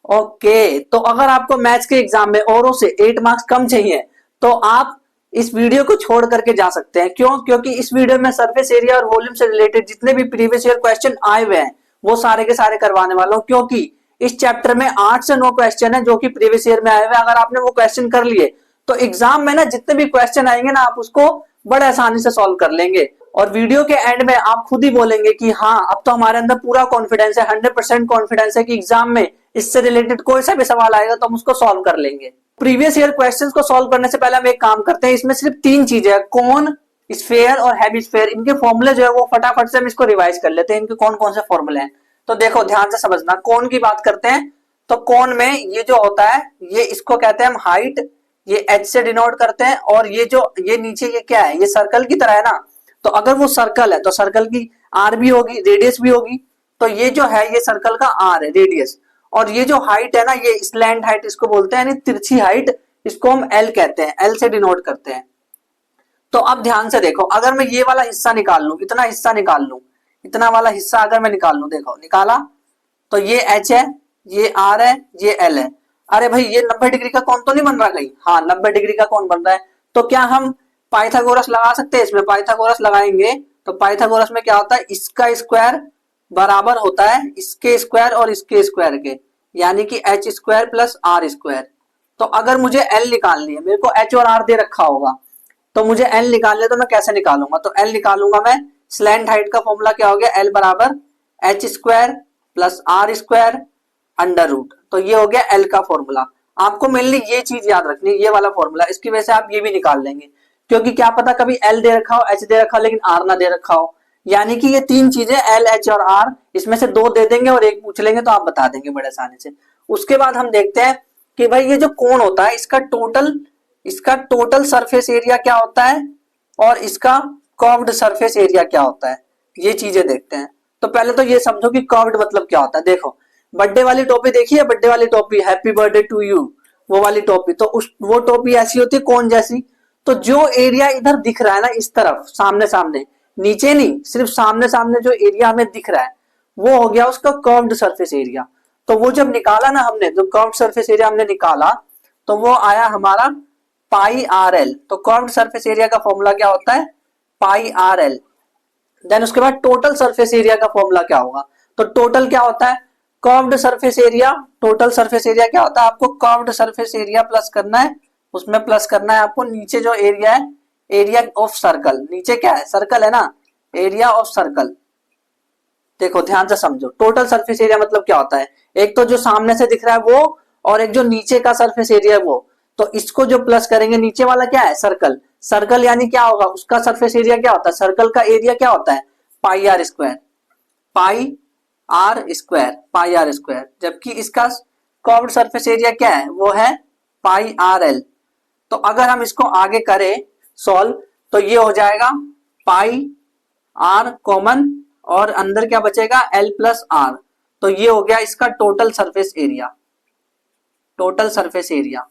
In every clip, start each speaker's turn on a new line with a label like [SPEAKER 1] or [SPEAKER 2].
[SPEAKER 1] Okay, तो अगर आपको मैथ्स के एग्जाम में औरों से 8 मार्क्स कम चाहिए तो आप इस वीडियो को छोड़ करके जा सकते हैं। क्यों? क्योंकि इस वीडियो में सरफेस एरिया और वॉल्यूम से रिलेटेड जितने भी प्रीवियस ईयर क्वेश्चन आए हुए हैं वो सारे के सारे करवाने वाला हूं। क्योंकि इस चैप्टर में 8 से 9 क्वेश्चन है जो कि प्रीवियस ईयर में आए हुए हैं। अगर आपने वो क्वेश्चन कर लिए तो एग्जाम में ना जितने भी क्वेश्चन आएंगे ना आप उसको बड़े आसानी से सॉल्व कर लेंगे। और वीडियो के एंड में आप खुद ही बोलेंगे कि हाँ, अब तो हमारे अंदर पूरा कॉन्फिडेंस है, 100% कॉन्फिडेंस है कि एग्जाम में इससे रिलेटेड कोई सा भी सवाल आएगा तो हम उसको सॉल्व कर लेंगे। प्रीवियस ईयर क्वेश्चंस को सॉल्व करने से पहले हम एक काम करते हैं, इसमें सिर्फ 3 चीजें हैं, कोन, स्फीयर और हेमिस्फीयर। इनके फॉर्मूले जो है वो फटाफट से हम इसको रिवाइज कर लेते हैं, इनके कौन कौन से फॉर्मूले हैं। तो देखो ध्यान से समझना, कोन की बात करते हैं तो कोन में ये जो होता है ये इसको कहते हैं हम हाइट, ये एच से डिनोट करते हैं। और ये जो ये नीचे ये क्या है, ये सर्कल की तरह है ना, तो अगर वो सर्कल है तो सर्कल की आर भी होगी, रेडियस भी होगी। तो ये जो है ये सर्कल का आर है, रेडियस। और ये जो हाइट है ना, ये स्लैंट हाइट इसको बोलते हैं, यानी तिरछी हाइट, इसको हम एल कहते हैं, एल से डिनोट करते हैं। तो अब ध्यान से देखो, अगर मैं ये वाला हिस्सा निकाल लूं, इतना हिस्सा निकाल लूं, इतना वाला हिस्सा अगर मैं निकाल लूं, देखो निकाला, तो ये एच है, ये आर है, ये एल है। अरे भाई ये 90 डिग्री का कोण तो नहीं बन रहा कहीं? हाँ, 90 डिग्री का कोण बन रहा है। तो क्या हम पाइथागोरस लगा सकते हैं इसमें? पाइथागोरस लगाएंगे तो पाइथागोरस में क्या होता है, इसका स्क्वायर बराबर होता है इसके स्क्वायर और इसके स्क्वायर के, यानी कि h square plus r square. तो अगर मुझे एल निकालनी है, मेरे को एच और आर दे रखा होगा, तो मुझे एल निकालने तो मैं कैसे निकालूंगा? तो एल निकालूंगा मैं, स्लैंट हाइट का फॉर्मूला क्या हो गया, एल बराबर h square plus r square under root. तो ये हो गया एल का फॉर्मूला। आपको मेनली ये चीज याद रखनी है, ये वाला फॉर्मूला, इसकी वजह से आप ये भी निकाल लेंगे। क्योंकि क्या पता कभी एल दे रखा हो, एच दे रखा हो, लेकिन आर ना दे रखा हो। यानी कि ये 3 चीजें एल, एच और आर, इसमें से 2 दे देंगे और 1 पूछ लेंगे तो आप बता देंगे बड़े आसानी से। उसके बाद हम देखते हैं कि भाई ये जो कोण होता है इसका टोटल सरफेस एरिया क्या होता है और इसका कर्व्ड सरफेस एरिया क्या होता है, ये चीजें देखते हैं। तो पहले तो ये समझो कि कर्व्ड मतलब क्या होता है। देखो, बर्थडे वाली टोपी देखी है, बर्थडे वाली टोपी, हैप्पी बर्थडे टू यू, वो वाली टोपी, तो उस वो टोपी ऐसी होती है कोण जैसी। तो जो एरिया इधर दिख रहा है ना, इस तरफ सामने सामने, नीचे नहीं, सिर्फ सामने सामने जो एरिया हमें दिख रहा है वो हो गया उसका कर्व्ड सरफेस एरिया। तो वो जब निकाला ना हमने, जो कर्व्ड सरफेस एरिया हमने निकाला, तो वो आया हमारा पाई आर एल। तो कर्व्ड सरफेस एरिया का फॉर्मूला क्या होता है, पाई आर एल। देन उसके बाद टोटल सरफेस एरिया का फॉर्मूला क्या होगा? तो टोटल क्या होता है, curved surface area, total surface area क्या होता है, आपको कर्व्ड सरफेस एरिया प्लस करना है, उसमें प्लस करना है आपको नीचे जो एरिया है, एरिया ऑफ सर्कल, नीचे क्या है, सर्कल है ना, एरिया ऑफ सर्कल। देखो ध्यान से समझो, टोटल सरफेस एरिया मतलब क्या होता है, एक तो जो सामने से दिख रहा है वो, और एक जो नीचे का सरफेस एरिया है वो। तो इसको जो प्लस करेंगे, नीचे वाला क्या है, सर्कल, सर्कल यानी क्या होगा, उसका सरफेस एरिया क्या होता है, सर्कल का एरिया क्या होता है, pi r square, pi r square, pi r square. जबकि इसका कर्व्ड सरफेस एरिया क्या है, वो है पाई आर एल। तो अगर हम इसको आगे करें सॉल्व, तो ये हो जाएगा पाई आर कॉमन और अंदर क्या बचेगा, एल प्लस आर। तो ये हो गया इसका total surface area, total surface area.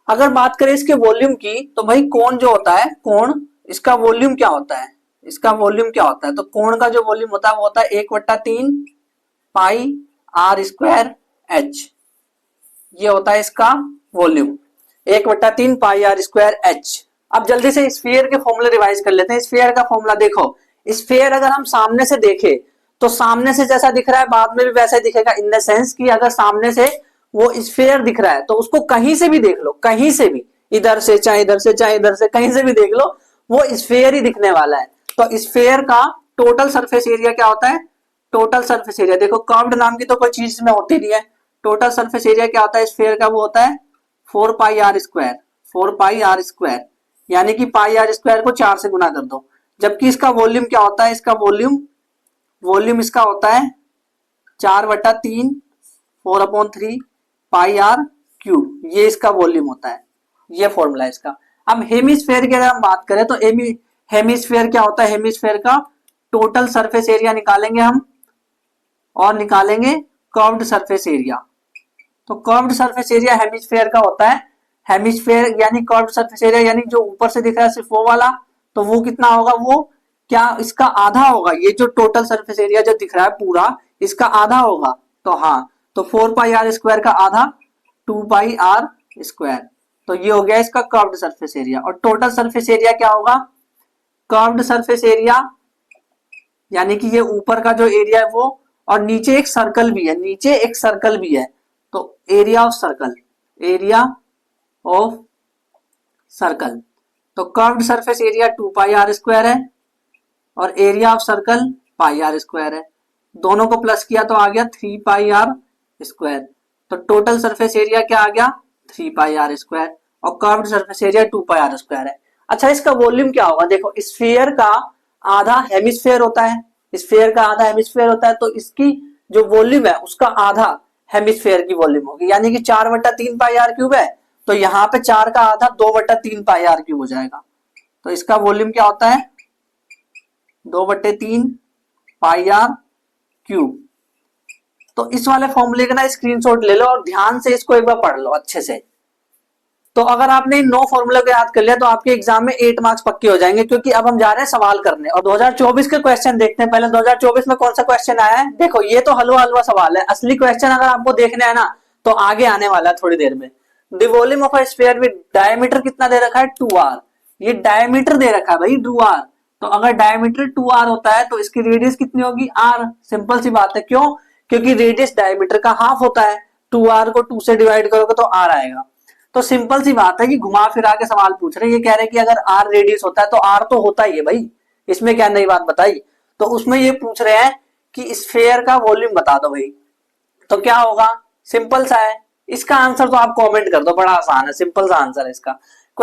[SPEAKER 1] अगर बात करें इसके वॉल्यूम की, तो भाई कोण जो होता है, कोण, इसका वॉल्यूम क्या होता है, इसका वॉल्यूम क्या होता है, तो कोण का जो वॉल्यूम होता है वो होता है 1/3 पाई आर स्क्वायर एच। ये होता है इसका volume, 1/3 pi r square h. अब जल्दी से स्फीयर के फॉर्मूले रिवाइज कर लेते हैं। स्फीयर का फॉर्मूला देखो, स्फीयर अगर हम सामने से देखें तो सामने से जैसा दिख रहा है बाद में भी वैसा ही दिखेगा, इन द सेंस कि अगर सामने से वो स्फीयर दिख रहा है तो उसको कहीं से भी देख लो, कहीं से भी, इधर से चाहे इधर से चाहे इधर से, कहीं से भी देख लो, वो स्फीयर ही दिखने वाला है। तो स्फीयर का टोटल सरफेस एरिया क्या होता है, टोटल सरफेस एरिया, देखो कर्व्ड नाम की तो कोई चीज में होती नहीं है, टोटल सरफेस एरिया क्या होता है स्फीयर का, वो होता है 4 pi r square, 4 pi r square, यानी कि पाई आर स्क्वायर को 4 से गुना कर दो। जबकि इसका वॉल्यूम क्या होता है, इसका वॉल्यूम इसका होता है 4/3 4/3 पाई आर क्यूब, ये इसका वॉल्यूम होता है, ये फॉर्मूला है इसका। अब हेमिस्फेयर की अगर हम बात करें तो हेमिस्फेयर क्या होता है, हेमिस्फेयर का टोटल सरफेस एरिया निकालेंगे हम और निकालेंगे कर्व्ड सरफेस एरिया। तो कर्व्ड सरफेस एरिया हेमिस्फेयर का होता है, हेमिस्फेयर यानी कर्व्ड सरफेस एरिया, यानी जो ऊपर से दिख रहा है सिर्फ वो वाला, तो वो कितना होगा, वो क्या इसका आधा होगा, ये जो टोटल सरफेस एरिया जो दिख रहा है पूरा इसका आधा होगा, तो हाँ, तो 4 पाई आर स्क्वायर का आधा 2 पाई आर स्क्वायर। तो ये हो गया इसका कर्व्ड सरफेस एरिया। और टोटल सरफेस एरिया क्या होगा? कर्व्ड सरफेस एरिया यानी कि ये ऊपर का जो एरिया है वो, और नीचे एक सर्कल भी है, नीचे एक सर्कल भी है, तो area of circle, area of circle. तो curved surface area 2 pi r square है और area of circle pi r square है। दोनों को प्लस किया तो आ गया 3 पाई आर स्क्वायर। तो टोटल सरफेस एरिया क्या आ गया? 3 पाई आर स्क्वायर। और curved surface area 2 pi r square है। अच्छा, इसका वॉल्यूम क्या होगा? देखो, स्फीयर का आधा हेमिस्फीयर होता है, स्फीयर का आधा हेमिस्फीयर होता है, तो इसकी जो वॉल्यूम है उसका आधा हेमिस्फीयर की वॉल्यूम होगी, यानी कि 4/3 पाई आर क्यूब है, तो यहाँ पे 4 का आधा 2/3 पाई आर क्यूब हो जाएगा। तो इसका वॉल्यूम क्या होता है? 2/3 पाई आर क्यूब। तो इस वाले फॉर्मूले का ना स्क्रीनशॉट ले लो और ध्यान से इसको एक बार पढ़ लो अच्छे से। तो अगर आपने इन 9 फॉर्मूले को याद कर लिया तो आपके एग्जाम में 8 मार्क्स पक्के हो जाएंगे, क्योंकि अब हम जा रहे हैं सवाल करने। और 2024 के क्वेश्चन देखते हैं। पहले 2024 में कौन सा क्वेश्चन आया है? देखो, ये तो हलवा हलवा सवाल है। असली क्वेश्चन अगर आपको देखना है ना तो आगे आने वाला है थोड़ी देर में। The volume of a sphere with diameter कितना दे रखा है? 2r। ये डायमीटर दे रखा है भाई, 2r। तो अगर डायमीटर 2r होता है तो इसकी रेडियस कितनी होगी? r। सिंपल सी बात है। क्यों? क्योंकि रेडियस डायमीटर का हाफ होता है। 2r को 2 से डिवाइड करोगे तो r आएगा। तो सिंपल सी बात है कि घुमा फिरा के सवाल पूछ रहे हैं। ये कह रहे हैं कि अगर r रेडियस होता है तो r तो होता ही है भाई, इसमें क्या नई बात बताई। तो उसमें ये पूछ रहे हैं कि स्फीयर का वॉल्यूम बता दो भाई। तो क्या होगा? सिंपल सा है। इसका आंसर तो आप कमेंट कर दो, बड़ा आसान है, सिंपल सा आंसर है इसका।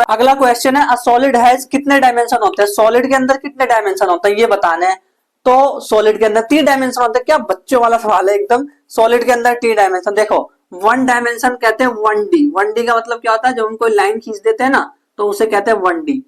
[SPEAKER 1] अगला क्वेश्चन है, अ सॉलिड हैज कितने डायमेंशन होते हैं? सॉलिड के अंदर कितने डायमेंशन होते हैं ये बताना है। तो सॉलिड के अंदर 3 डायमेंशन होते हैं। क्या बच्चों वाला सवाल है एकदम। सॉलिड के अंदर 3 डायमेंशन। देखो, 1 डायमेंशन कहते हैं 1D। 1D का मतलब क्या होता है? जब हम कोई लाइन खींच देते हैं ना तो उसे कहते हैं 1D।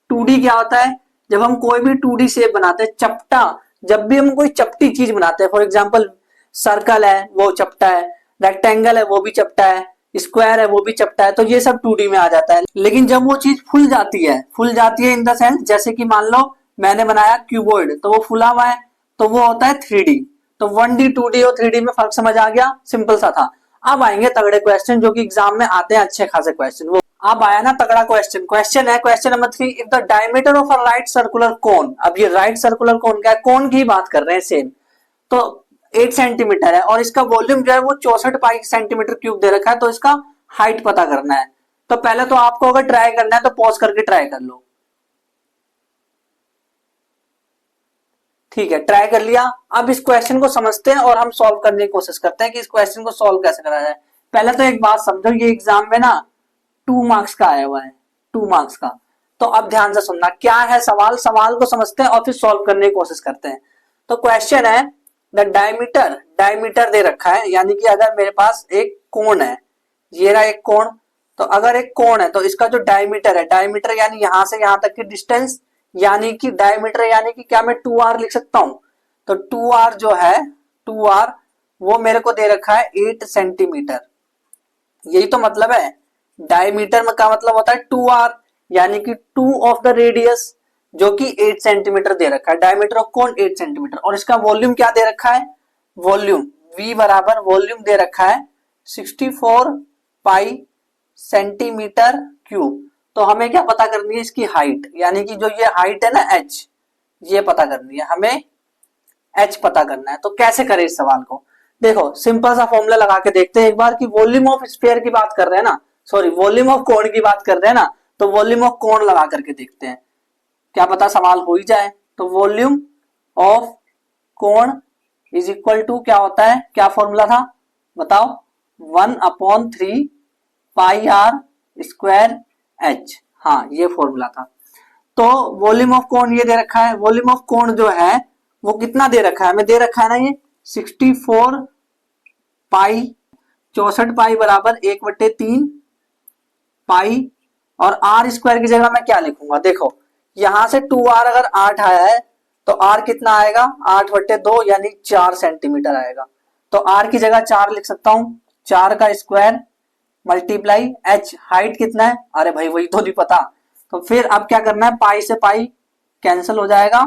[SPEAKER 1] 2D क्या होता है? जब हम कोई भी 2D शेप बनाते हैं, चपटा, जब भी हम कोई चपटी चीज बनाते हैं, फॉर एग्जांपल सर्कल है वो चपटा है, रेक्टेंगल है वो भी चपटा है, स्क्वायर है वो भी चपटा है, तो ये सब 2D में आ जाता है। लेकिन जब वो चीज फुल जाती है इन द सेंस, जैसे कि मान लो मैंने बनाया क्यूबॉइड, तो वो फुला हुआ है, तो वो होता है 3D। तो 1D 2D और 3D में फर्क समझ आ गया, सिंपल सा था। अब आएंगे तगड़े क्वेश्चन जो कि एग्जाम में आते हैं, अच्छे खासे क्वेश्चन। वो अब आया ना तगड़ा क्वेश्चन। क्वेश्चन है question number 3, if the diameter of a right circular कोन। अब ये राइट सर्कुलर कोन क्या है? कोन की बात कर रहे हैं सेम। तो 8 सेंटीमीटर है और इसका वॉल्यूम जो है वो 64 पाई सेंटीमीटर क्यूब दे रखा है। तो इसका हाइट पता करना है। तो पहले तो आपको अगर ट्राई करना है तो पॉज करके ट्राई कर लो। ठीक है, ट्राई कर लिया। अब इस क्वेश्चन को समझते हैं और हम सॉल्व करने की कोशिश करते हैं कि इस क्वेश्चन को सॉल्व कैसे करा जाए। पहले तो एक बात समझो, ये एग्जाम में ना 2 मार्क्स का आया हुआ है, 2 मार्क्स का। तो अब ध्यान से सुनना, क्या है सवाल, सवाल को समझते हैं और फिर सॉल्व करने की कोशिश करते हैं। तो क्वेश्चन है, द डायमीटर, डायमीटर दे रखा है, यानी कि अगर मेरे पास एक कोण है, ये रहा एक कोण, तो अगर एक कोण है तो इसका जो डायमीटर है, डायमीटर यानी यहां से यहां तक की डिस्टेंस, यानी कि डायमीटर यानी कि क्या मैं 2r लिख सकता हूं? तो 2r जो है, 2r वो मेरे को दे रखा है 8 सेंटीमीटर। यही तो मतलब है। डायमीटर में का मतलब होता है 2r, यानी कि 2 ऑफ द रेडियस, जो कि 8 सेंटीमीटर दे रखा है। Diameter of cone 8 centimetre. और इसका वॉल्यूम क्या दे रखा है? वॉल्यूम v बराबर वॉल्यूम दे रखा है 64 पाई सेंटीमीटर क्यूब। तो हमें क्या पता करनी है? इसकी हाइट, यानी कि जो ये हाइट है ना h, ये पता करनी है हमें, h पता करना है। तो कैसे करें इस सवाल को? देखो, सिंपल सा फॉर्मूला लगा के देखते हैं एक बार, कि वॉल्यूम ऑफ स्फीयर की बात कर रहे हैं ना, सॉरी वॉल्यूम ऑफ कोण की बात कर रहे हैं ना, तो वॉल्यूम ऑफ कोण लगा करके देखते हैं, क्या पता सवाल हो ही जाए। तो वॉल्यूम ऑफ कोण इज इक्वल टू क्या होता है? क्या फॉर्मूला था बताओ? 1/3 पाई आर स्क्वायर एच। हाँ, ये फॉर्मूला था। तो वॉल्यूम ऑफ कोण ये दे रखा है। वॉल्यूम ऑफ कोण जो है वो कितना दे रखा है? हमें दे रखा है ना ये 64 पाई, 64 पाई बराबर 1/3 पाई, और आर स्क्वायर की जगह मैं क्या लिखूंगा? देखो, यहां से 2r अगर 8 आया है तो r कितना आएगा? 8/2 यानी 4 सेंटीमीटर आएगा। तो r की जगह 4 लिख सकता हूं, 4 का स्क्वायर मल्टीप्लाई h, हाइट कितना है? अरे भाई वही तो नहीं पता। तो फिर अब क्या करना है? पाई से पाई कैंसिल हो जाएगा,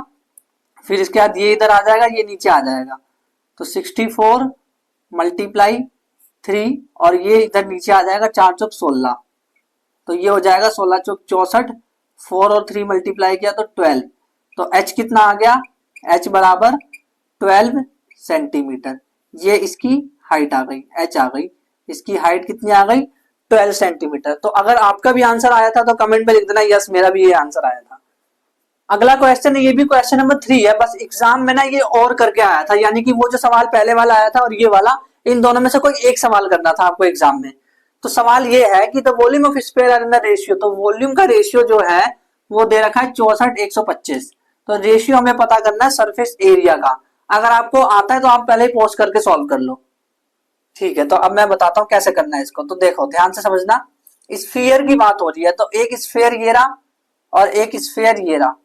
[SPEAKER 1] फिर इसके बाद ये इधर आ जाएगा, ये नीचे आ जाएगा। तो 64 मल्टीप्लाई 3 और ये इधर नीचे आ जाएगा 4 चौक 16, तो ये हो जाएगा 16 चौक 64, 4 और 3 मल्टीप्लाई किया तो 12, तो h कितना आ गया, h बराबर 12 सेंटीमीटर। ये इसकी हाइट आ गई, h आ गई, इसकी हाइट कितनी आ गई 12 सेंटीमीटर। तो अगर आपका भी आंसर आया था तो कमेंट में लिख देना यस मेरा भी ये आंसर आया था। अगला क्वेश्चन है, ये भी क्वेश्चन नंबर 3 है, बस एग्जाम में ना ये और करके आया था, यानी कि वो जो सवाल पहले वाला आया था और ये वाला, इन दोनों में से कोई एक सवाल करना था आपको एग्जाम में। तो सवाल ये है कि the volume of sphere are in the ratio, तो वॉल्यूम का रेशियो जो है वो दे रखा है 64:125, तो रेशियो हमें पता करना है सरफेस एरिया का। अगर आपको आता है तो आप पहले ही पॉज करके सॉल्व कर लो, ठीक है। तो अब मैं बताता हूँ कैसे करना है इसको। तो देखो ध्यान से समझना, स्फीयर की बात हो रही है, तो एक स्फीयर ये रहा और एक स्फीयर ये रहा,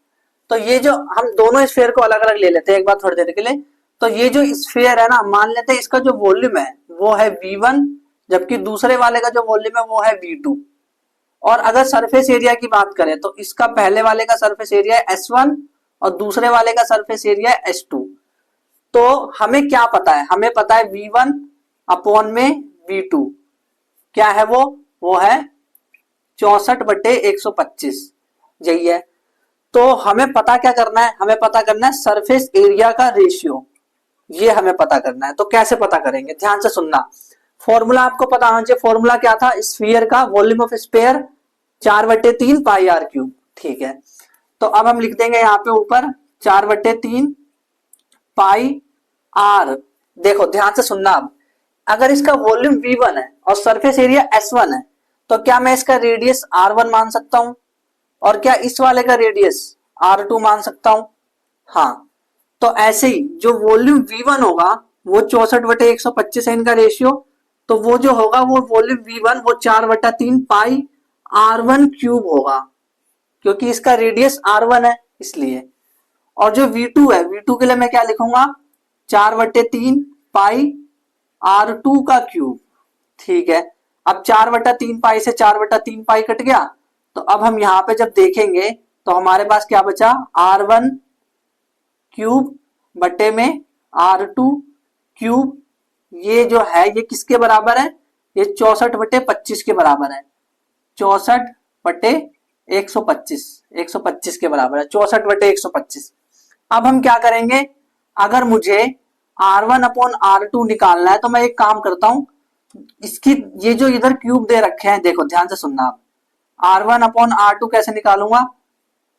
[SPEAKER 1] तो ये जो हम दोनों स्फीयर को अलग अलग ले लेते हैं एक बार थोड़ी देर के लिए। तो ये जो स्फीयर है ना, मान लेते हैं इसका जो वॉल्यूम है वो है V1, जबकि दूसरे वाले का जो वॉल्यूम है वो है V2। और अगर सरफेस एरिया की बात करें तो इसका पहले वाले का सरफेस एरिया है S1 और दूसरे वाले का सरफेस एरिया है S2। तो हमें क्या पता है, हमें पता है V1 अपॉन में V2 क्या है, वो है 64/125, यही है। तो हमें पता क्या करना है, हमें पता करना है सरफेस एरिया का रेशियो, ये हमें पता करना है। तो कैसे पता करेंगे, ध्यान से सुनना। फॉर्मूला आपको पता होना चाहिए, फॉर्मूला क्या था, स्फीयर का volume of sphere 4/3 pi r cube, ठीक है। तो अब हम लिख देंगे यहाँ पे ऊपर 4/3 पाई आर। देखो ध्यान से सुनना, अब अगर इसका वॉल्यूम V1 है और सरफेस एरिया S1 है, तो क्या मैं इसका रेडियस R1 मान सकता हूं, और क्या इस वाले का रेडियस R2 मान सकता हूं? हाँ, तो ऐसे ही जो वॉल्यूम V1 होगा वो 64/125 है इनका रेशियो, तो वो जो होगा वो वॉल्यूम V1 वो 4/3 पाई R1 क्यूब होगा, क्योंकि इसका रेडियस R1 है इसलिए। और जो V2 है, V2 के लिए मैं क्या लिखूंगा, 4/3 पाई R2 का क्यूब, ठीक है। अब 4/3 पाई से 4/3 पाई कट गया, तो अब हम यहाँ पे जब देखेंगे तो हमारे पास क्या बचा, R1 क्यूब बटे में R2 क्यूब, ये जो है ये किसके बराबर है, ये 64/25 के बराबर है, 64/125 के बराबर है, 64/125। अब हम क्या करेंगे, अगर मुझे R1 अपॉन R2 निकालना है तो मैं एक काम करता हूं, इसकी ये जो इधर क्यूब दे रखे हैं, देखो ध्यान से सुनना, आप R1 अपॉन R2 कैसे निकालूंगा,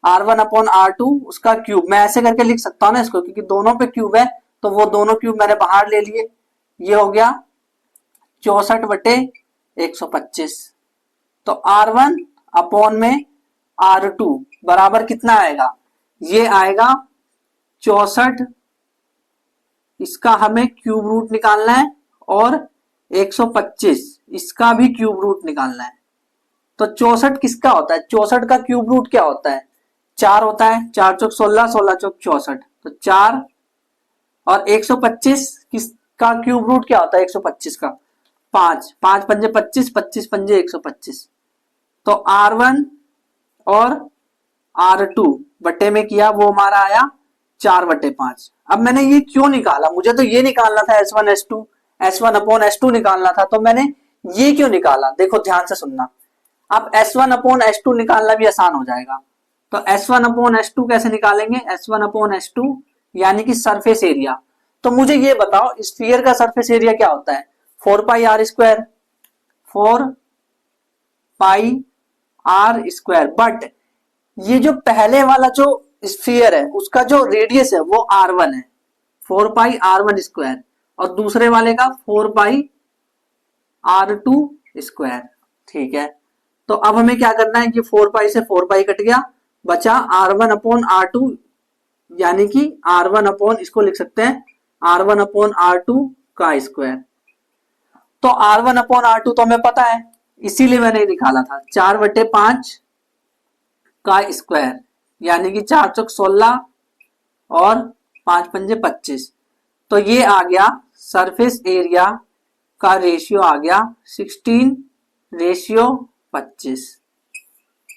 [SPEAKER 1] R1 अपॉन R2 उसका क्यूब मैं ऐसे करके लिख सकता हूं ना इसको, क्योंकि दोनों पे क्यूब है तो वो दोनों क्यूब मैंने बाहर ले लिए, ये हो गया 64/125। तो R1 अपॉन में R2 बराबर कितना आएगा, ये आएगा 64, इसका हमें क्यूब रूट निकालना है, और 125 इसका भी क्यूब रूट निकालना है। तो 64 किसका होता है, 64 का क्यूब रूट क्या होता है, 4 होता है, 4 चौक 16, 16 चौक 64, तो 4। और 125 किसका क्यूब रूट क्या होता है, 125 का 5, 5 पंजे 25, 25 पंजे 125। तो R1 और R2 बटे में किया, वो हमारा आया 4/5। अब मैंने ये क्यों निकाला, मुझे तो ये निकालना था S1 अपॉन S2 निकालना था, तो मैंने ये क्यों निकाला, देखो ध्यान से सुनना। अब S1 अपॉन S2 निकालना भी आसान हो जाएगा, तो S1 अपॉन S2 कैसे निकालेंगे, S1 अपॉन S2 यानी कि सरफेस एरिया। तो मुझे ये बताओ स्फीयर का सरफेस एरिया क्या होता है, 4 pi r square, 4 pi r square. But ये जो पहले वाला जो स्फीयर है उसका जो रेडियस है वो R1 है, 4 पाई R1 स्क्वायर, और दूसरे वाले का 4 पाई R2 स्क्वायर, ठीक है। तो अब हमें क्या करना है, ये 4 पाई से 4 पाई कट गया, बचा R1 अपॉन R2, यानी कि R1 अपॉन, इसको लिख सकते हैं R1 अपॉन R2 का स्क्वायर। तो R1 अपॉन R2 तो हमें पता है, इसीलिए मैंने निकाला था 4/5 का स्क्वायर, यानी कि 4 चौक 16 और 5 पंजे 25। तो ये आ गया सरफेस एरिया का रेशियो आ गया 16:25।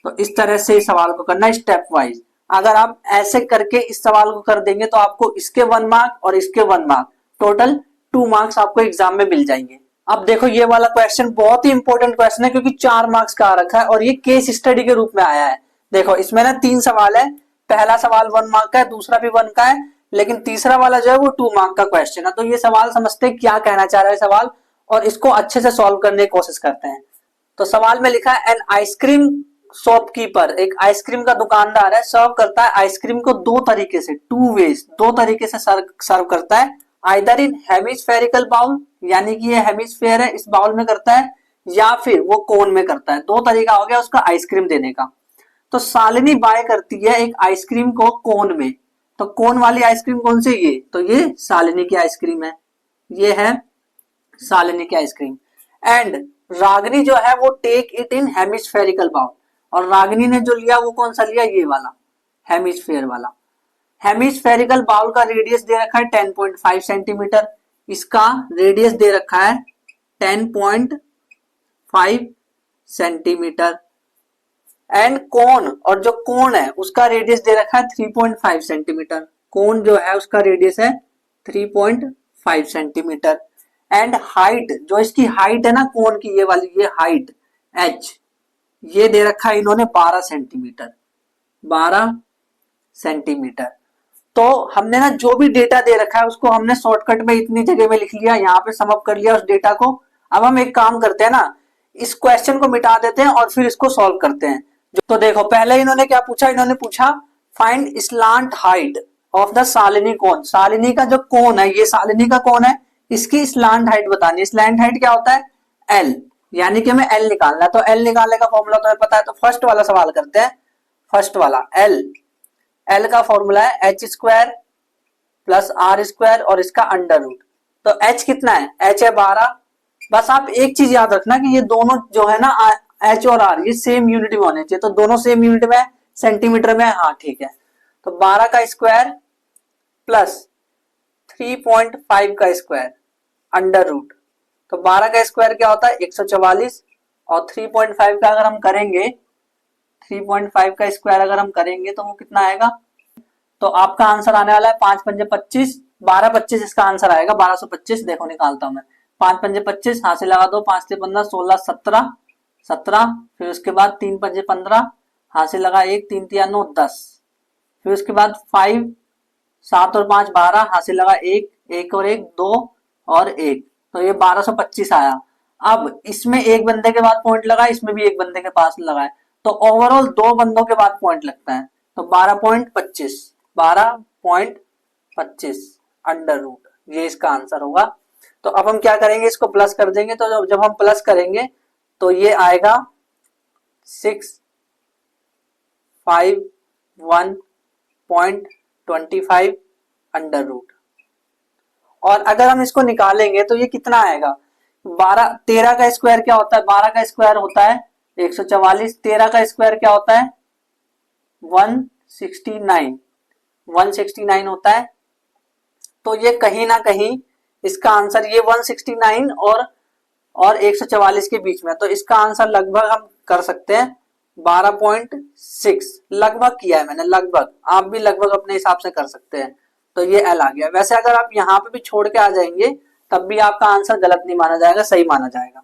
[SPEAKER 1] तो इस तरह से इस सवाल को करना है स्टेप वाइज। अगर आप ऐसे करके इस सवाल को कर देंगे तो आपको इसके 1 मार्क और इसके 1 मार्क, टोटल 2 मार्क्स आपको एग्जाम में मिल जाएंगे। अब देखो ये वाला क्वेश्चन बहुत ही इंपॉर्टेंट क्वेश्चन है क्योंकि 4 मार्क्स का आ रखा है और ये केस स्टडी के रूप में आया है। देखो इसमें ना 3 सवाल है, पहला सवाल 1 मार्क का है, दूसरा भी 1 का है, लेकिन तीसरा वाला जो है वो 2 मार्क का क्वेश्चन है। तो ये सवाल समझते हैं क्या कहना चाह रहा है सवाल और इसको अच्छे से सॉल्व करने की कोशिश करते हैं। तो सवाल में लिखा है एन आइसक्रीम शॉपकीपर, एक आइसक्रीम का दुकानदार है, सर्व करता है आइसक्रीम को 2 तरीके से, 2 वेज, 2 तरीके से सर्व करता है। आइदर इन हेमिस्फेरिकल बाउल, यानी कि ये हेमिस्फेयर है इस बाउल में करता है, या फिर वो कोन में करता है। 2 तरीका हो गया उसका आइसक्रीम देने का। तो शालिनी बाय करती है एक आइसक्रीम को कोन में, तो कोन वाली आइसक्रीम कौन सी? ये तो ये शालिनी की आइसक्रीम है, ये है शालिनी की आइसक्रीम। एंड रागिनी जो है वो take it in hemispherical bowl, और रागिनी ने जो लिया वो कौन सा लिया? ये वाला हेमिस्फेयर वाला। हेमिस्फेरिकल बाउल का रेडियस दे रखा है 10.5 सेंटीमीटर, इसका रेडियस दे रखा है 10.5 सेंटीमीटर। एंड कोन, और जो कोन है उसका रेडियस दे रखा है 3.5 सेंटीमीटर। कोन जो है उसका रेडियस है 3.5 सेंटीमीटर। एंड हाइट, जो इसकी हाइट है ना कोन की, ये वाली ये हाइट h, ये दे रखा है इन्होंने 12 सेंटीमीटर, 12 सेंटीमीटर। तो हमने ना जो भी डेटा दे रखा है उसको हमने शॉर्टकट में इतनी जगह में लिख लिया, यहाँ पे सम अप कर लिया उस डेटा को। अब हम एक काम करते हैं ना, इस क्वेश्चन को मिटा देते हैं और फिर इसको सॉल्व करते हैं। तो देखो पहले इन्होंने क्या पूछा, इन्होंने पूछा find slant height of the शालिनी कोन। शालिनी का जो कोन है, ये शालिनी का कोन है, इसकी स्लांट हाइट बतानी है। स्लांट हाइट क्या होता है? एल, यानी कि हमें एल निकालना है। तो एल निकालने का फॉर्मूला तुम्हें पता है, तो फर्स्ट वाला सवाल करते हैं। फर्स्ट वाला एल का फॉर्मूला है h square plus r square और इसका अंडर रूट। तो एच कितना है? एच है 12। बस आप एक चीज याद रखना कि ये दोनों जो है ना एच और आर, ये सेम यूनिट में होने चाहिए। तो दोनों सेम यूनिट में, सेंटीमीटर में, हाँ ठीक है। तो 12 का स्क्वायर प्लस 3.5 का स्क्वायर अंडर रूट। तो 12 का स्क्वायर क्या होता है? 144, और 3.5 का अगर हम करेंगे, 3.5 का स्क्वायर अगर हम करेंगे तो वो कितना आएगा? तो आपका आंसर आने वाला है 5 पंजे 25, 12 25 इसका आंसर आएगा 1225। देखो निकालता हूं मैं, 5 पंजे 25, हाथ से लगा दो, 5 से 15, 16, 17, फिर उसके बाद 3 पंजे 15, हाथ से लगा 1, 3 तिया 9, 10, फिर उसके बाद 5, 7 और 5 12, हाथ से लगा 1, 1 और 1 2 और 1, तो ये 1225 आया। अब इसमें एक बंदे के बाद पॉइंट लगा, इसमें भी एक बंदे के पास लगा है, तो ओवरऑल 2 बंदों के बाद पॉइंट लगता है। तो 12.25, 12.25 अंडर रूट, ये इसका आंसर होगा। तो अब हम क्या करेंगे, इसको प्लस कर देंगे। तो जब हम प्लस करेंगे तो ये आएगा 651.25 अंडर रूट। और अगर हम इसको निकालेंगे तो ये कितना आएगा? 13 का स्क्वायर क्या होता है? 12 का स्क्वायर होता है 144, 13 का स्क्वायर क्या होता है? 169, 169 होता है। तो ये कहीं ना कहीं इसका आंसर ये 169 और 144 के बीच में, तो इसका आंसर लगभग हम कर सकते हैं 12.6। लगभग किया है मैंने, लगभग, आप भी लगभग अपने हिसाब से कर सकते हैं। तो ये एल आ गया। वैसे अगर आप यहाँ पे भी छोड़ के आ जाएंगे तब भी आपका आंसर गलत नहीं माना जाएगा, सही माना जाएगा।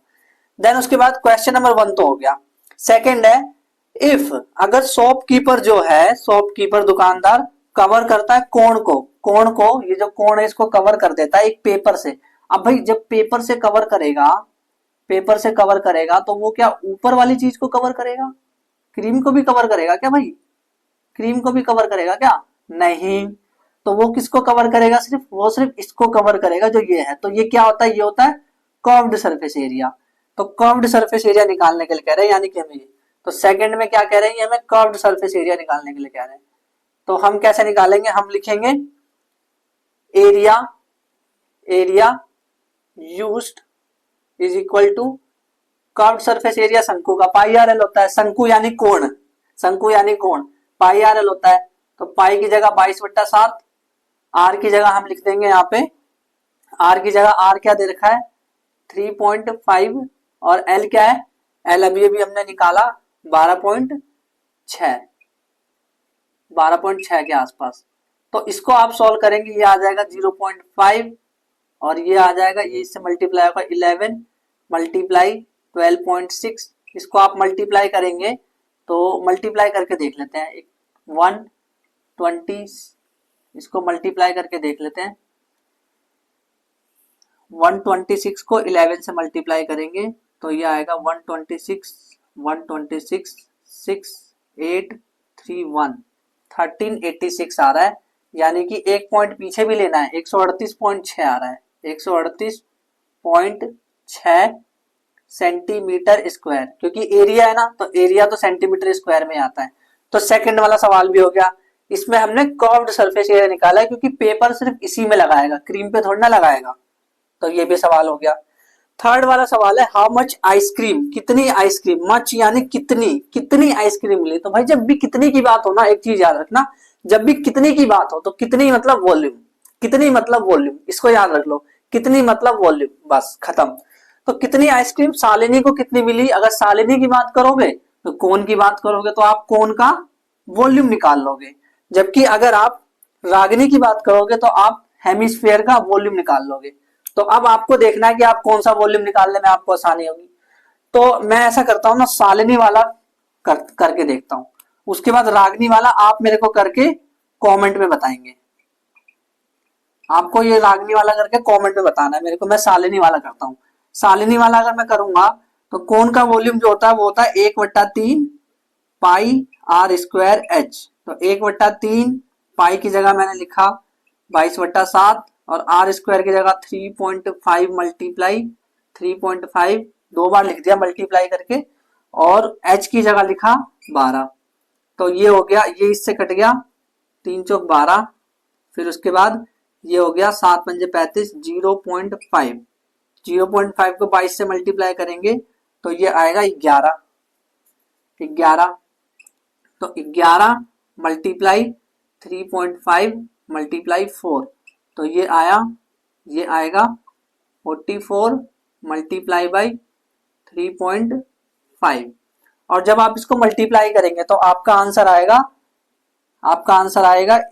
[SPEAKER 1] देन उसके बाद क्वेश्चन नंबर 1 तो हो गया। सेकंड है, इफ अगर शॉपकीपर जो है, शॉपकीपर दुकानदार कवर करता है कोण को, ये जो कोण है इसको कवर कर देता है एक पेपर से। अब भाई जब पेपर से कवर करेगा तो वो क्या ऊपर वाली चीज को कवर करेगा? क्रीम को भी कवर करेगा क्या भाई? क्रीम को भी कवर करेगा क्या? नहीं। तो वो किसको कवर करेगा? सिर्फ इसको कवर करेगा जो ये है। तो ये क्या होता है? ये होता है कर्व्ड सरफेस एरिया। तो कर्व्ड सरफेस एरिया निकालने के लिए कह रहे हैं, यानी कि हमें, तो सेकंड में क्या कह रहे हैं? हमें कर्व्ड सरफेस एरिया निकालने के लिए कह रहे हैं। तो हम कैसे निकालेंगे? हम लिखेंगे area used is equal to curved surface area शंकु का, पाई आर एल होता है। शंकु यानी कोण, पाई आर एल होता है। तो पाई की जगह 22/7, आर की जगह हम लिख देंगे यहाँ पे, आर की जगह आर क्या दे रखा है? 3.5, और एल क्या है? एल अभी हमने निकाला 12.6 के आसपास। तो इसको आप सॉल्व करेंगे, ये आ जाएगा 0.5 और ये आ जाएगा, ये इससे मल्टीप्लाई होगा 11 मल्टीप्लाई 12.6, इसको आप मल्टीप्लाई करेंगे तो मल्टीप्लाई करके देख लेते हैं, 120, इसको मल्टीप्लाई करके देख लेते हैं, 126 को 11 से मल्टीप्लाई करेंगे तो ये आएगा 126 6,831 1386 आ रहा है, यानी कि एक पॉइंट पीछे भी लेना है, 138.6 आ रहा है, 138.6 सेंटीमीटर स्क्वायर, क्योंकि एरिया है ना तो एरिया तो सेंटीमीटर स्क्वायर में आता है। तो सेकंड वाला सवाल भी हो गया, इसमें हमने कर्व्ड सरफेस एरिया निकाला है क्योंकि पेपर सिर्फ इसी में लगाएगा, क्रीम पे थोड़ी ना लगाएगा, तो ये भी सवाल हो गया। थर्ड वाला सवाल है हाउ मच आइसक्रीम, कितनी आइसक्रीम, मच यानी कितनी आइसक्रीम मिली। तो भाई जब भी कितनी की बात हो ना, एक चीज याद रखना, जब भी कितनी की बात हो तो कितनी मतलब वॉल्यूम, कितनी मतलब वॉल्यूम, इसको याद रख लो, कितनी मतलब वॉल्यूम, बस खत्म। तो कितनी आइसक्रीम, शालिनी को कितनी मिली, अगर शालिनी की बात करोगे तो कोन की बात करोगे तो आप कोन का वॉल्यूम निकाल लोगे, जबकि अगर आप रागिनी की बात करोगे तो आप हेमिस्फीयर का वॉल्यूम निकाल लोगे। तो अब आपको देखना है कि आप कौन सा वॉल्यूम निकालने में आपको आसानी होगी। तो मैं ऐसा करता हूं ना, शालिनी वाला करके देखता हूं, उसके बाद रागिनी वाला आप मेरे को करके कमेंट में बताएंगे, आपको ये रागिनी वाला करके कमेंट में बताना है मेरे को। मैं शालिनी वाला करता हूं, शालिनी वाला अगर मैं करूंगा तो कोन का वॉल्यूम जो होता है वो होता है 1/3 पाई आर स्क्वायर एच। तो 1/3 पाई की जगह मैंने लिखा 22/7 और आर स्क्वायर की जगह 3.5 मल्टीप्लाई 3.5 दो बार लिख दिया मल्टीप्लाई करके, और एच की जगह लिखा 12। तो ये हो गया, ये इससे कट गया, 3 चौक 12, फिर उसके बाद ये हो गया 7 पंजे 35, 0.5 को 22 से मल्टीप्लाई करेंगे तो ये आएगा 11। तो 11 मल्टीप्लाई 3.5 मल्टीप्लाई 4, तो ये आएगा 44 मल्टीप्लाई बाई 3.5। और जब आप इसको मल्टीप्लाई करेंगे तो आपका आंसर आएगा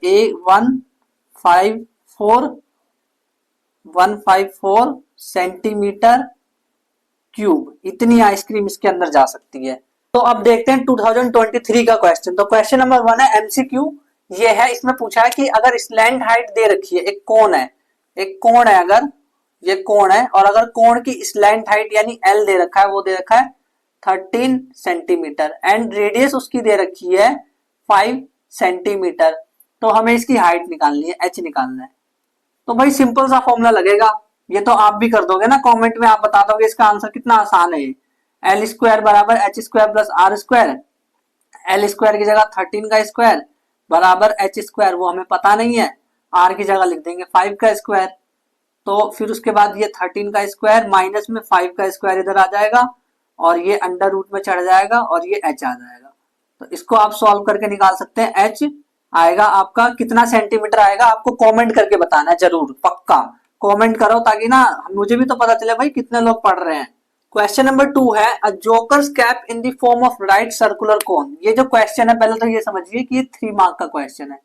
[SPEAKER 1] A154 सेंटीमीटर क्यूब, इतनी आइसक्रीम इसके अंदर जा सकती है। तो अब देखते हैं 2023 का क्वेश्चन। तो क्वेश्चन नंबर 1 है एमसीक्यू, ये है, इसमें पूछा है कि अगर स्लैंट हाइट दे रखी है, एक कोण है, अगर ये कोण है और अगर कोण की स्लैंट हाइट यानी एल दे रखा है, वो दे रखा है 13 सेंटीमीटर एंड रेडियस उसकी दे रखी है 5 सेंटीमीटर, तो हमें इसकी हाइट निकालनी है, एच निकालना है। तो भाई सिंपल सा फॉर्मूला लगेगा, ये तो आप भी कर दोगे ना, कमेंट में आप बता दोगे इसका आंसर, कितना आसान है ये। एल स्क्वायर बराबर h square plus r square, l square की जगह 13 का स्क्वायर बराबर एच स्क्वायर, वो हमें पता नहीं है, आर की जगह लिख देंगे 5 का स्क्वायर, तो फिर उसके बाद ये 13 का स्क्वायर माइनस में 5 का स्क्वायर इधर आ जाएगा और ये अंडर रूट में चढ़ जाएगा और ये एच आ जाएगा। तो इसको आप सॉल्व करके निकाल सकते हैं, एच आएगा आपका कितना सेंटीमीटर आएगा, आपको कमेंट करके बताना है, जरूर पक्का कमेंट करो ताकि ना मुझे भी तो पता चले भाई कितने लोग पढ़ रहे हैं। क्वेश्चन नंबर 2 है a joker's cap in the form of right circular cone. ये जो क्वेश्चन है पहले तो ये समझिए कि ये 3 मार्क का क्वेश्चन है।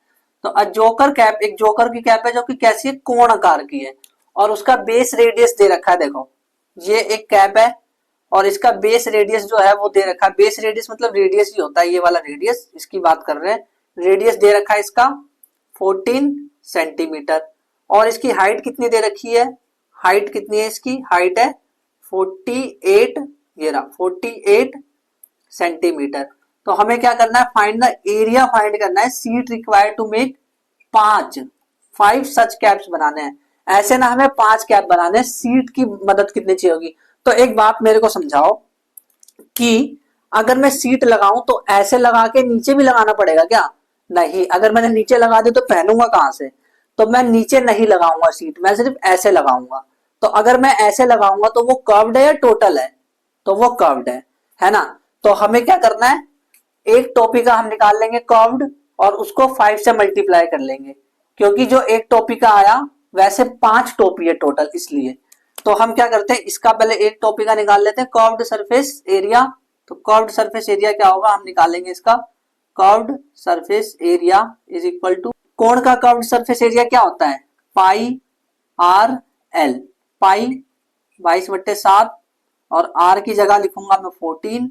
[SPEAKER 1] तो अ जोकर कैप, एक जोकर की कैप है जो कि कैसी है, कोण आकार की है और उसका बेस रेडियस दे रखा है, देखो ये एक कैप है और इसका बेस रेडियस जो है वो दे रखा है, बेस रेडियस मतलब रेडियस ही होता है, ये वाला रेडियस इसकी बात कर रहे हैं, रेडियस दे रखा है इसका 14 सेंटीमीटर और इसकी हाइट कितनी दे रखी है, हाइट कितनी है इसकी, हाइट है 48, ये रहा 48 सेंटीमीटर। तो हमें क्या करना है, फाइंड द एरिया फाइंड करना है, sheet required to make 5 such caps बनाने हैं, ऐसे ना हमें 5 कैप बनाने हैं, सीट की मदद कितनी चाहिए होगी। तो एक बात मेरे को समझाओ कि अगर मैं सीट लगाऊं तो ऐसे लगा के नीचे भी लगाना पड़ेगा क्या, नहीं, अगर मैंने नीचे लगा दी तो पहनूंगा कहां से, तो मैं नीचे नहीं लगाऊंगा सीट, मैं सिर्फ ऐसे लगाऊंगा। तो अगर मैं ऐसे लगाऊंगा तो वो कर्व्ड है या टोटल है, तो वो कर्व्ड है ना। तो हमें क्या करना है, एक टोपी का हम निकाल लेंगे कर्व्ड और उसको 5 से मल्टीप्लाई कर लेंगे, क्योंकि जो एक टोपी का आया वैसे 5 टोपी है टोटल, इसलिए। तो हम क्या करते हैं, इसका पहले एक टोपी का निकाल लेते हैं कर्व्ड सरफेस एरिया। तो कर्व्ड सरफेस एरिया क्या होगा, हम निकालेंगे इसका, curved surface area is equal to, cone का कर्व्ड सरफेस एरिया क्या होता है, पाई आर एल, पाई 22/7 और आर की जगह लिखूंगा मैं 14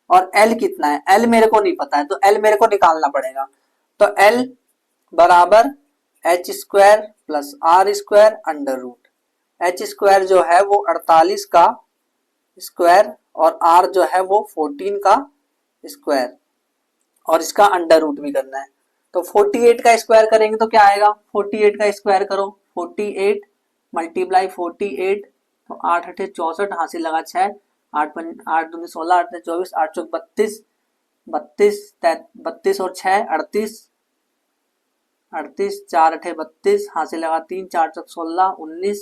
[SPEAKER 1] और एल कितना है, एल मेरे को नहीं पता है तो एल मेरे को निकालना पड़ेगा। तो एल बराबर h square plus r square under root, h square जो है वो 48 का स्क्वायर और आर जो है वो 14 का स्क्वायर और इसका अंडर रूट भी करना है। तो 48 का स्क्वायर करेंगे तो क्या आएगा, 48 का स्क्वायर करो, 48 मल्टीप्लाई 48 तो 8 8 64 हासिल लगा 6, 8 दूनी 16, 8 24, 8 चौक 32, 32 और 6 38, 4 8 32 हासिल लगा 3, 4 चौक 16, 19,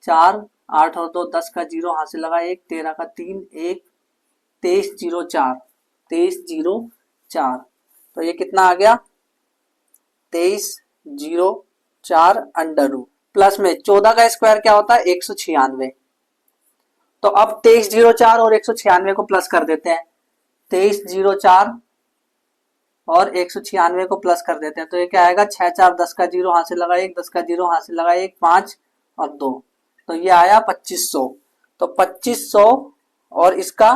[SPEAKER 1] 4 8 और 2 10 का 0 हासिल लगा 1, 13 का 3 1, 23 0 4, 23 0 4, तो ये कितना आ गया 23 0 4 अंडर रूट प्लस में 14 का स्क्वायर क्या होता है 196। तो अब 23 0 4 और 196 को प्लस कर देते हैं, 23 0 4 और 196 को प्लस कर देते हैं तो ये क्या आएगा 6 4 10 का 0 हासिल लगा 1, 10 का 0 हासिल लगा 1, 5 और 2, तो ये आया 2500। तो 2500 और इसका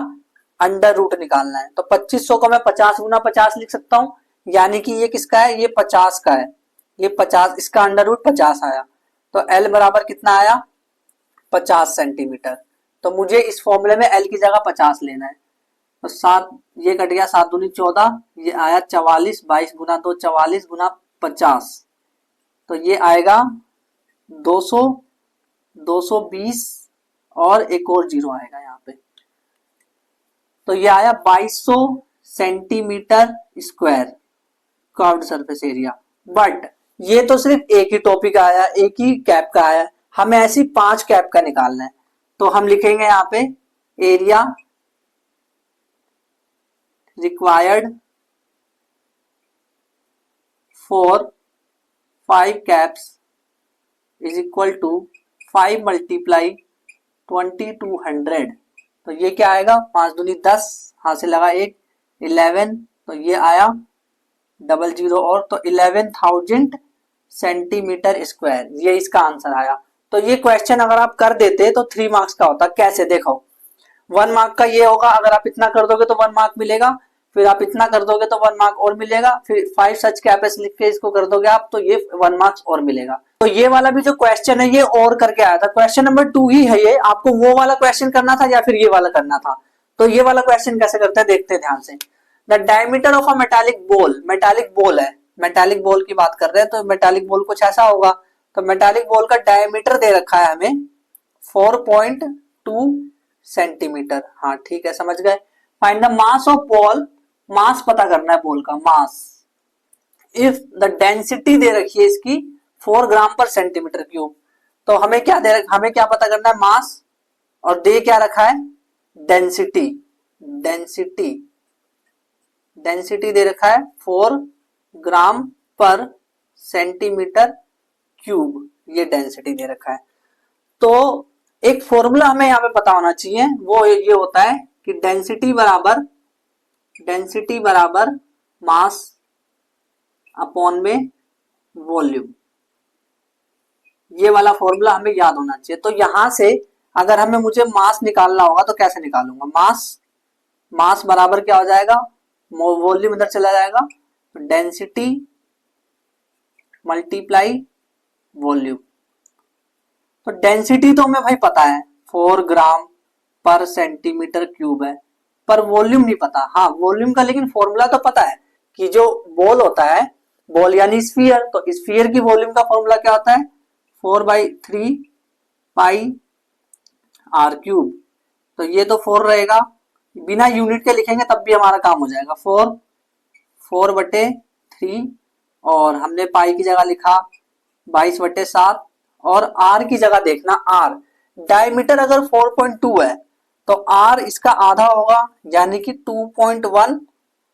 [SPEAKER 1] अंडर रूट निकालना है तो 2500 को मैं 50 गुना 50 लिख सकता हूं, यानी कि ये किसका है, ये 50 का है, ये 50, इसका अंडर रूट 50 आया। तो एल बराबर कितना आया 50 सेंटीमीटर। तो मुझे इस फॉर्मूले में एल की जगह 50 लेना है। तो 7 ये कट गया, 7 दूनी 14, ये आया 44, 22 गुना 2 44 गुना 50, तो ये आएगा 200, 220 और एक और जीरो आएगा यहाँ पे, तो ये आया 2200 centimetre square curved surface area. But ये तो सिर्फ एक ही टॉपिक आया, एक ही कैप का आया, हमें ऐसी 5 कैप का निकालना है। तो हम लिखेंगे यहाँ पे area required for 5 caps is equal to 5 multiply 2200। तो ये क्या आएगा 5 दूनी 10 हासिल लगा 1, 11, तो ये आया 00 और तो 11,000 सेंटीमीटर स्क्वायर, ये इसका आंसर आया। तो ये क्वेश्चन अगर आप कर देते तो 3 मार्क्स का होता। कैसे, देखो 1 मार्क का ये होगा, अगर आप इतना कर दोगे तो 1 मार्क मिलेगा, फिर आप इतना कर दोगे तो 1 मार्क और मिलेगा, फिर 5 सच कैपेस लिख के इसको कर दोगे आप तो ये 1 मार्क्स और मिलेगा। तो ये वाला भी जो क्वेश्चन है ये और करके आया था, क्वेश्चन नंबर 2 ही है ये, आपको वो वाला क्वेश्चन करना था या फिर ये वाला करना था। तो ये वाला क्वेश्चन कैसे करते हैं देखते हैं ध्यान से। The diameter of a metallic ball, metallic ball है, मेटालिक बॉल की बात कर रहे हैं तो मेटालिक बॉल कुछ ऐसा होगा। तो मेटालिक बॉल का डायमीटर दे रखा है हमें 4.2 सेंटीमीटर, हाँ ठीक है समझ गए। Find the mass of ball, mass पता करना है बॉल का मास। इफ द डेंसिटी दे रखी है इसकी 4 ग्राम पर सेंटीमीटर क्यूब, तो हमें क्या दे रखा, हमें क्या पता करना है मास, और दे क्या रखा है डेंसिटी, डेंसिटी, डेंसिटी दे रखा है 4 ग्राम पर सेंटीमीटर क्यूब, ये डेंसिटी दे रखा है। तो एक फॉर्मूला हमें यहाँ पे पता होना चाहिए, वो ये होता है कि डेंसिटी बराबर मास अपॉन में वॉल्यूम, ये वाला फॉर्मूला हमें याद होना चाहिए। तो यहां से अगर हमें मुझे मास निकालना होगा तो कैसे निकालूंगा, मास बराबर क्या हो जाएगा, वॉल्यूम इधर चला जाएगा, तो डेंसिटी मल्टीप्लाई वॉल्यूम। तो डेंसिटी तो हमें भाई पता है 4 ग्राम पर सेंटीमीटर क्यूब है, पर वॉल्यूम नहीं पता। हाँ वॉल्यूम का लेकिन फॉर्मूला तो पता है कि जो बॉल होता है, बॉल यानी स्फीयर, तो स्फीयर की वॉल्यूम का फॉर्मूला क्या होता है 4/3 पाई आर क्यूब। तो ये तो 4 रहेगा, बिना यूनिट के लिखेंगे तब भी हमारा काम हो जाएगा, 4/3 और हमने पाई की जगह लिखा 22/7 और आर की जगह देखना आर, डायमीटर अगर 4.2 है तो आर इसका आधा होगा यानी कि 2.1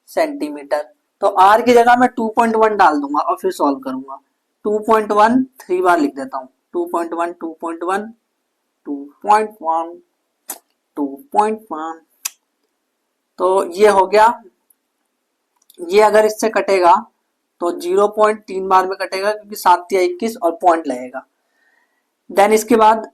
[SPEAKER 1] सेंटीमीटर। तो आर की जगह मैं 2.1 डाल दूंगा और फिर सॉल्व करूंगा। 2.1 3 बार लिख देता हूं, 2.1 2.1 2.1 2.1, तो ये हो गया। ये अगर इससे कटेगा तो 0.3 बार में कटेगा क्योंकि 7 या 21 और पॉइंट लगेगा। देन इसके बाद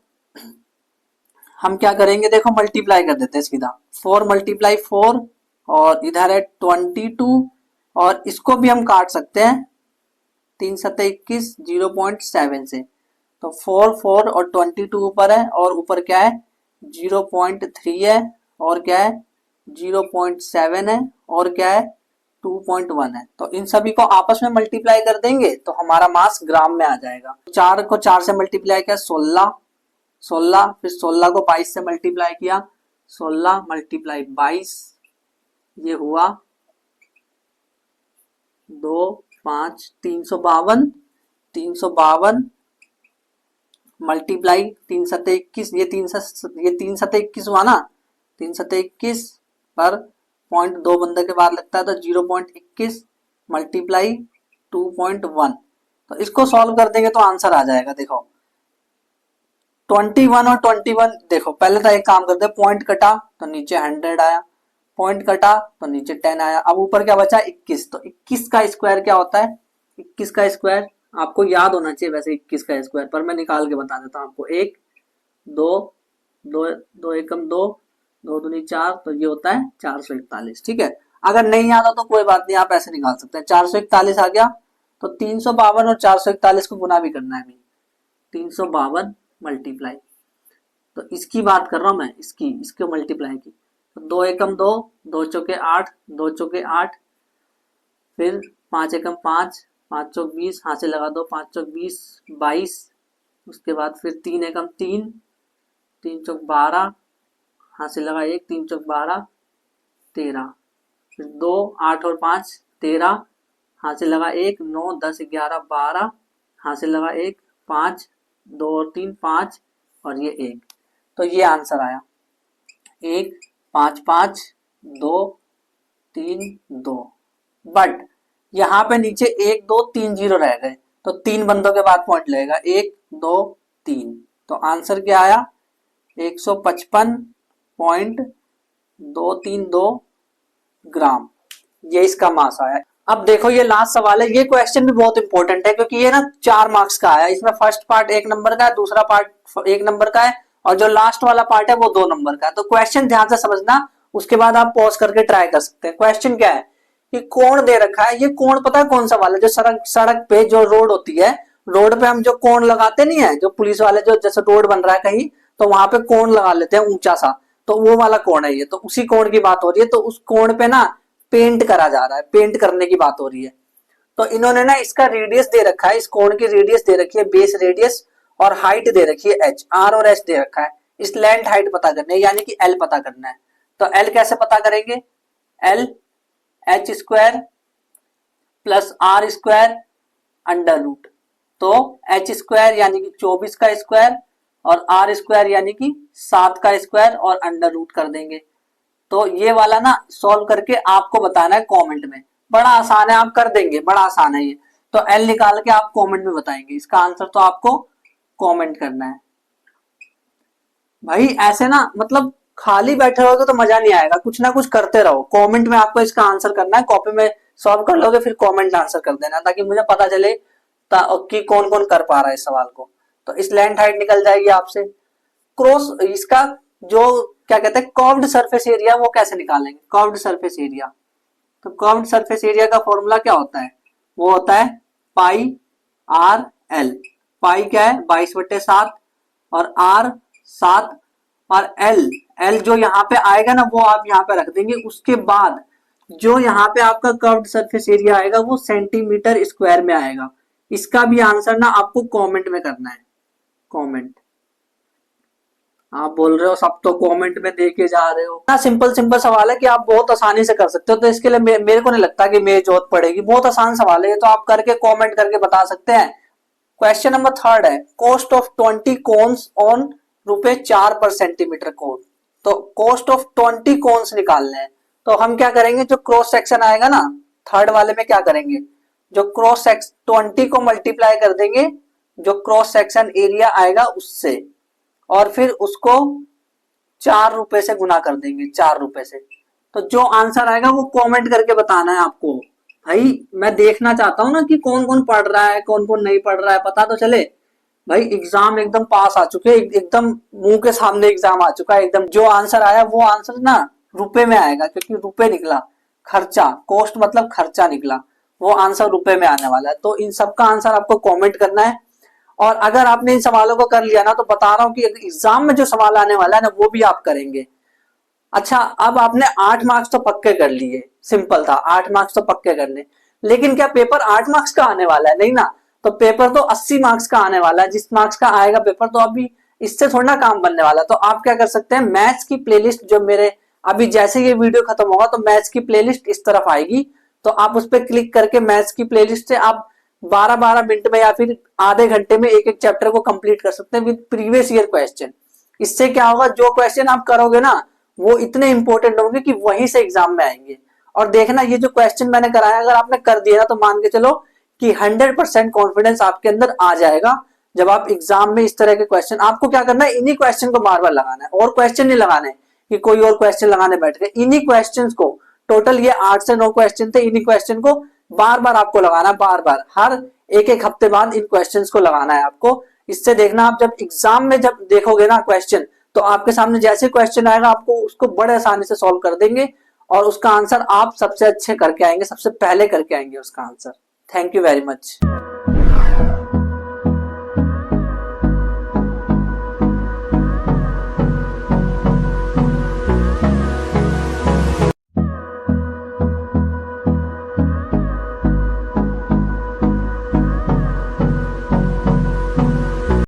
[SPEAKER 1] हम क्या करेंगे, देखो मल्टीप्लाई कर देते हैं सीधा, 4 × 4 और इधर है 22 और इसको भी हम काट सकते हैं 3×7 = 21, 0.7 से। तो 4 4 और 22 ऊपर है और ऊपर क्या है 0.3 है और क्या है 0.7 है और क्या है 2.1 है। तो इन सभी को आपस में मल्टीप्लाई कर देंगे तो हमारा मास ग्राम में आ जाएगा। 4 को 4 से मल्टीप्लाई किया 16, 16 फिर 16 को 22 से मल्टीप्लाई किया 16 × 22, ये हुआ 2 5 352, 352 मल्टीप्लाई 3×7 = 21, ये 3×7 = 21 हुआ ना, 3×7 = 21 पर 0.2 बंदे के बाद लगता है तो 0.21 मल्टीप्लाई 2.1। तो इसको सॉल्व कर देंगे तो आंसर आ जाएगा। देखो 21 और 21, देखो पहले तो एक काम करते हैं, पॉइंट कटा तो नीचे 100 आया, पॉइंट कटा तो नीचे 10 आया, अब ऊपर क्या बचा 21। तो 21 का स्क्वायर क्या होता है, 21 का स्क्वायर आपको याद होना चाहिए वैसे 21 का स्क्वायर, पर मैं निकाल के बता देता हूँ आपको। 1 2 2 2 एकम 2 2 दूनी 4, तो ये होता है 441। ठीक है, अगर नहीं आता तो कोई बात नहीं, आप ऐसे निकाल सकते हैं। 441 आ गया तो 352 और 441 को गुना भी करना है हमें, 352 मल्टीप्लाई, तो इसकी बात कर रहा हूं मैं, इसके मल्टीप्लाई की। तो 2 एकम 2, 2 चौके 8, 2 चौके 8, फिर 5 एकम 5, 5 चौक 20, हाथ से लगा दो, 5 चौक 20 22, उसके बाद फिर 3 एकम 3, 3 चौक 12, हाथ से लगा 1, 3 चौक 12 13, फिर 2 8 और 5 13, हाथ से लगा 1 9 10 11 12, हाथ से लगा 1 5 2 और 3 5 और ये 1। तो ये आंसर आया 1 5 5 2 3 2। बट यहाँ पे नीचे 1 2 3 0 रह गए, तो 3 बंदों के बाद पॉइंट लगेगा 1 2 3। तो आंसर क्या आया 155.232 ग्राम, ये इसका मास आया। अब देखो ये लास्ट सवाल है, ये क्वेश्चन भी बहुत इंपॉर्टेंट है क्योंकि ये ना 4 मार्क्स का आया। इसमें फर्स्ट पार्ट 1 नंबर का है, दूसरा पार्ट 1 नंबर का है और जो लास्ट वाला पार्ट है वो 2 नंबर का है। तो क्वेश्चन ध्यान से समझना, उसके बाद आप पॉज करके ट्राई कर सकते हैं। क्वेश्चन क्या है कि कोण दे रखा है, ये कोण पता है कौन सा वाला, जो सड़क पे जो रोड होती है, रोड पे हम जो कोण लगाते नहीं है, जो पुलिस वाले जो जैसे रोड बन रहा है कहीं तो वहां पे कोण लगा लेते हैं ऊंचा सा, तो वो वाला कोण है ये। तो उसी कोण की बात हो रही है, तो उस कोण पे ना पेंट करा जा रहा है, पेंट करने की बात हो रही है। तो इन्होंने ना इसका रेडियस दे रखा है, इस कोण की रेडियस दे रखी है बेस रेडियस, और हाइट दे रखी है h, r और h दे रखा है। इस लेंथ हाइट पता करनी है, यानी कि l पता करना है। तो l कैसे पता करेंगे, l h² plus r² under root. तो h² यानी कि 24 का स्क्वायर और r² यानी कि 7 का स्क्वायर और अंडर रूट कर देंगे। तो ये वाला ना सॉल्व करके आपको बताना है कमेंट में, बड़ा आसान है, आप कर देंगे, बड़ा आसान है ये। तो L निकाल के आप कमेंट में बताएंगे इसका आंसर, तो आपको कमेंट करना है भाई। ऐसे ना मतलब खाली बैठे रहोगे तो मजा नहीं आएगा, कुछ ना कुछ करते रहो। कमेंट में आपको इसका आंसर करना है, कॉपी में सॉल्व कर लोगे फिर कमेंट में आंसर कर देना, ताकि मुझे पता चले कि कौन कौन कर पा रहा है इस सवाल को। तो इस लेंथ हाइट निकल जाएगी आपसे। क्रॉस इसका जो क्या कहते हैं कर्व्ड सरफेस एरिया, वो कैसे निकालेंगे कर्व्ड सरफेस एरिया। तो कर्व्ड सरफेस एरिया का फॉर्मूला क्या होता है, वो होता है पाई आर एल। पाई क्या है 22/7 और आर 7 और एल जो यहाँ पे आएगा ना वो आप यहाँ पे रख देंगे। उसके बाद जो यहाँ पे आपका कर्व्ड सरफेस एरिया आएगा वो सेंटीमीटर स्क्वायर में आएगा। इसका भी आंसर ना आपको कमेंट में करना है। कमेंट आप बोल रहे हो सब तो कमेंट में देके जा रहे हो ना, सिंपल सिंपल सवाल है कि आप बहुत आसानी से कर सकते हो। तो इसके लिए मेरे को नहीं लगता कि मेरी जरूरत पड़ेगी, बहुत आसान सवाल है ये, तो आप करके कमेंट करके बता सकते हैं। क्वेश्चन नंबर 3 है कॉस्ट ऑफ 20 कोन्स ऑन ₹4 पर सेंटीमीटर कोन। तो कॉस्ट ऑफ 20 कोन्स निकालने हैं, तो हम क्या करेंगे, जो क्रॉस सेक्शन आएगा ना थर्ड वाले में क्या करेंगे, जो क्रॉस सेक्शन 20 को मल्टीप्लाई कर देंगे जो क्रॉस सेक्शन एरिया आएगा उससे, और फिर उसको ₹4 से गुना कर देंगे, ₹4 से। तो जो आंसर आएगा वो कमेंट करके बताना है आपको। भाई मैं देखना चाहता हूँ ना कि कौन कौन पढ़ रहा है कौन कौन नहीं पढ़ रहा है, पता तो चले। भाई एग्जाम एकदम पास आ चुके हैं, एकदम मुंह के सामने एग्जाम आ चुका है, एकदम जो आंसर आया वो आंसर ना रुपए में आएगा, क्योंकि रुपए निकला, खर्चा, कॉस्ट मतलब खर्चा निकला, वो आंसर रुपए में आने वाला है। तो इन सब का आंसर आपको कमेंट करना है, और अगर आपने इन सवालों को कर लिया ना, तो बता रहा हूँ कि एग्जाम में जो सवाल आने वाला है ना वो भी आप करेंगे। अच्छा, अब आपने 8 मार्क्स तो पक्के कर लिए, सिंपल था, 8 मार्क्स तो पक्के कर ले, लेकिन क्या पेपर 8 मार्क्स का आने वाला है? नहीं ना। तो पेपर तो 80 मार्क्स का आने वाला है, जिस मार्क्स का आएगा पेपर, तो अभी इससे थोड़ा ना काम बनने वाला। तो आप क्या कर सकते हैं, मैथ्स की प्लेलिस्ट जो मेरे अभी जैसे ये वीडियो खत्म होगा तो मैथ्स की प्लेलिस्ट इस तरफ आएगी, तो आप उस पर क्लिक करके मैथ्स की प्लेलिस्ट से आप 12-12 मिनट में या फिर आधे घंटे में एक एक चैप्टर को कंप्लीट कर सकते हैं विद प्रीवियस ईयर क्वेश्चन। इससे क्या होगा, जो क्वेश्चन आप करोगे ना वो इतने इंपॉर्टेंट होंगे कि वहीं से एग्जाम में आएंगे। और देखना, ये जो क्वेश्चन मैंने कराया अगर आपने कर दिया ना, तो मान के चलो कि 100% कॉन्फिडेंस आपके अंदर आ जाएगा। जब आप एग्जाम में इस तरह के क्वेश्चन, आपको क्या करना है, इन्हीं क्वेश्चन को बार बार लगाना है, और क्वेश्चन नहीं लगाने कि कोई और क्वेश्चन लगाने बैठ गए, इन्हीं क्वेश्चन को, टोटल ये 8 से 9 क्वेश्चन थे, इन्हीं क्वेश्चन को बार बार आपको लगाना है, बार बार हर एक एक हफ्ते बाद इन क्वेश्चंस को लगाना है आपको। इससे देखना, आप जब एग्जाम में जब देखोगे ना क्वेश्चन, तो आपके सामने जैसे क्वेश्चन आएगा आपको उसको बड़े आसानी से सॉल्व कर देंगे, और उसका आंसर आप सबसे अच्छे करके आएंगे, सबसे पहले करके आएंगे उसका answer. Thank you very much.